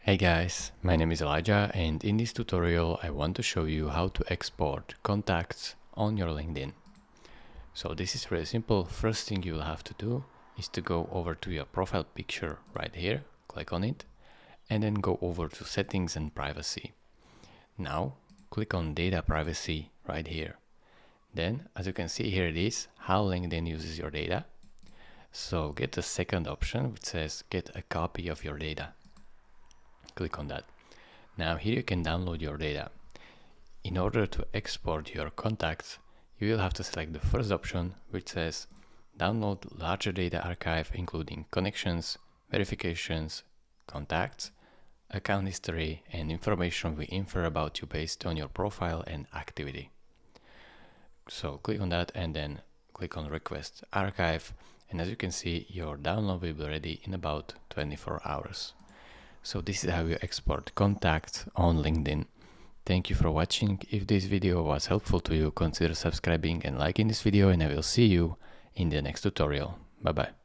Hey guys, my name is Elijah, and in this tutorial I want to show you how to export contacts on your LinkedIn. So this is really simple. First thing you will have to do is to go over to your profile picture right here, click on it, and then go over to settings and privacy. Now click on data privacy right here. Then, as you can see, here it is, how LinkedIn uses your data. So get the second option which says get a copy of your data. Click on that. Now here you can download your data. In order to export your contacts, you will have to select the first option which says download larger data archive including connections, verifications, contacts, account history, and information we infer about you based on your profile and activity. So click on that and then click on request archive, and as you can see, your download will be ready in about 24 hours. So this is how you export contacts on LinkedIn. Thank you for watching. If this video was helpful to you, consider subscribing and liking this video, and I will see you in the next tutorial. Bye bye.